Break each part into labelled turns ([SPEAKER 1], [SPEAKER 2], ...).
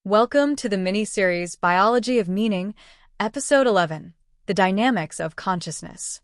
[SPEAKER 1] Welcome to the mini-series Biology of Meaning, Episode 11, The Dynamics of Consciousness.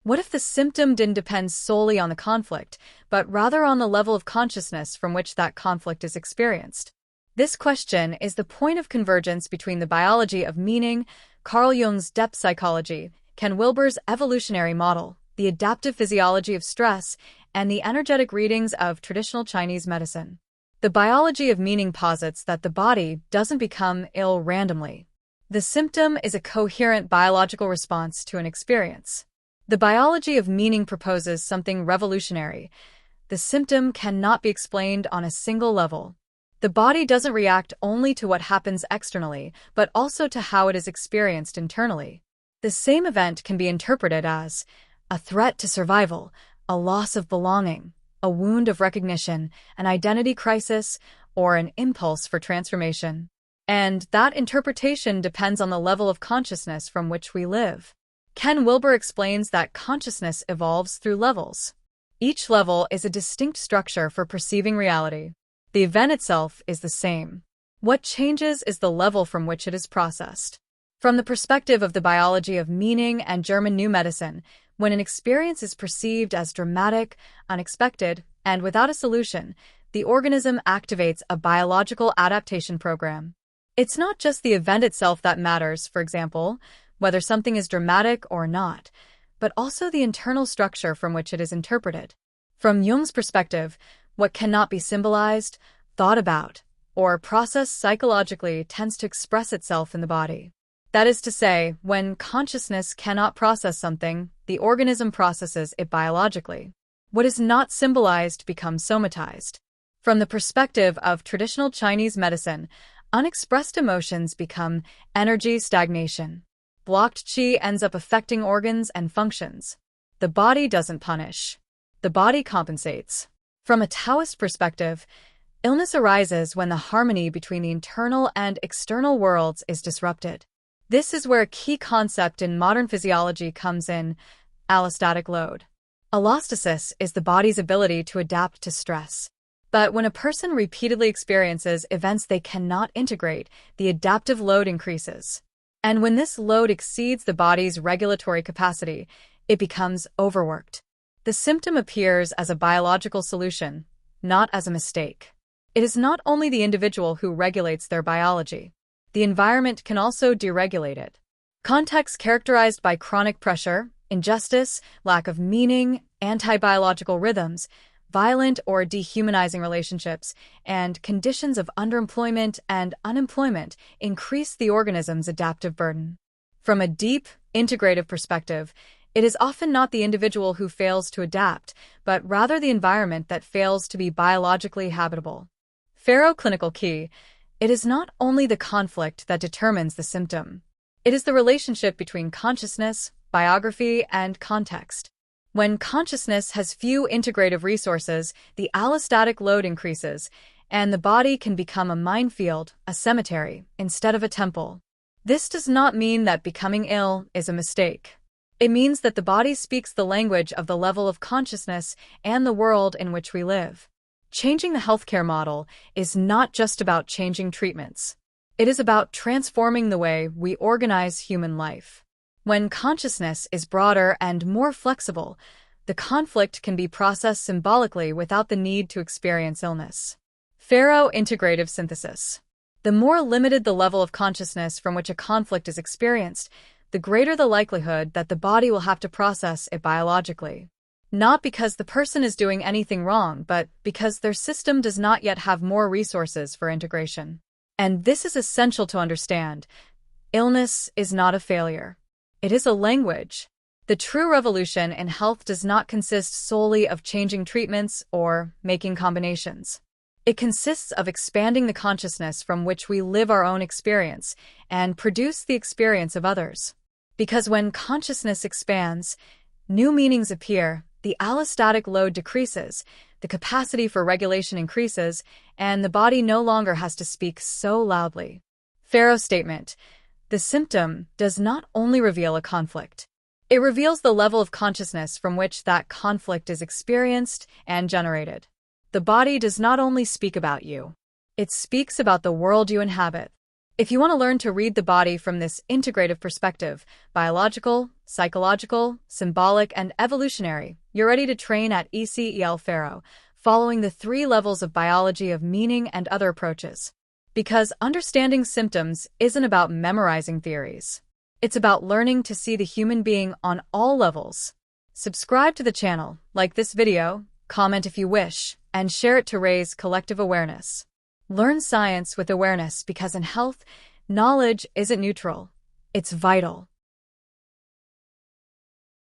[SPEAKER 1] What if the symptom didn't depend solely on the conflict, but rather on the level of consciousness from which that conflict is experienced? This question is the point of convergence between the biology of meaning, Carl Jung's depth psychology, Ken Wilber's evolutionary model, the adaptive physiology of stress, and the energetic readings of traditional Chinese medicine. The biology of meaning posits that the body doesn't become ill randomly. The symptom is a coherent biological response to an experience. The biology of meaning proposes something revolutionary. The symptom cannot be explained on a single level. The body doesn't react only to what happens externally, but also to how it is experienced internally. The same event can be interpreted as a threat to survival, a loss of belonging, a wound of recognition, an identity crisis, or an impulse for transformation. And that interpretation depends on the level of consciousness from which we live. Ken Wilber explains that consciousness evolves through levels. Each level is a distinct structure for perceiving reality. The event itself is the same. What changes is the level from which it is processed. From the perspective of the biology of meaning and German New Medicine, when an experience is perceived as dramatic, unexpected, and without a solution, the organism activates a biological adaptation program. It's not just the event itself that matters, for example, whether something is dramatic or not, but also the internal structure from which it is interpreted. From Jung's perspective, what cannot be symbolized, thought about, or processed psychologically tends to express itself in the body. That is to say, when consciousness cannot process something, the organism processes it biologically. What is not symbolized becomes somatized. From the perspective of traditional Chinese medicine, unexpressed emotions become energy stagnation. Blocked qi ends up affecting organs and functions. The body doesn't punish. The body compensates. From a Taoist perspective, illness arises when the harmony between the internal and external worlds is disrupted. This is where a key concept in modern physiology comes in: allostatic load. Allostasis is the body's ability to adapt to stress. But when a person repeatedly experiences events they cannot integrate, the adaptive load increases. And when this load exceeds the body's regulatory capacity, it becomes overworked. The symptom appears as a biological solution, not as a mistake. It is not only the individual who regulates their biology. The environment can also deregulate it. Contexts characterized by chronic pressure, injustice, lack of meaning, anti-biological rhythms, violent or dehumanizing relationships, and conditions of underemployment and unemployment increase the organism's adaptive burden. From a deep, integrative perspective, it is often not the individual who fails to adapt, but rather the environment that fails to be biologically habitable. Clinical key. It is not only the conflict that determines the symptom. It is the relationship between consciousness, biography, and context. When consciousness has few integrative resources, the allostatic load increases, and the body can become a minefield, a cemetery, instead of a temple. This does not mean that becoming ill is a mistake. It means that the body speaks the language of the level of consciousness and the world in which we live. Changing the healthcare model is not just about changing treatments. It is about transforming the way we organize human life. When consciousness is broader and more flexible, the conflict can be processed symbolically without the need to experience illness. Integrative synthesis. The more limited the level of consciousness from which a conflict is experienced, the greater the likelihood that the body will have to process it biologically. Not because the person is doing anything wrong, but because their system does not yet have more resources for integration. And this is essential to understand. Illness is not a failure. It is a language. The true revolution in health does not consist solely of changing treatments or making combinations. It consists of expanding the consciousness from which we live our own experience and produce the experience of others. Because when consciousness expands, new meanings appear, the allostatic load decreases, the capacity for regulation increases, and the body no longer has to speak so loudly. Statement. The symptom does not only reveal a conflict. It reveals the level of consciousness from which that conflict is experienced and generated. The body does not only speak about you. It speaks about the world you inhabit. If you want to learn to read the body from this integrative perspective, biological, psychological, symbolic, and evolutionary, you're ready to train at ECEL Faro, following the 3 levels of biology of meaning and other approaches. Because understanding symptoms isn't about memorizing theories. It's about learning to see the human being on all levels. Subscribe to the channel, like this video, comment if you wish, and share it to raise collective awareness. Learn science with awareness because in health, knowledge isn't neutral. It's vital.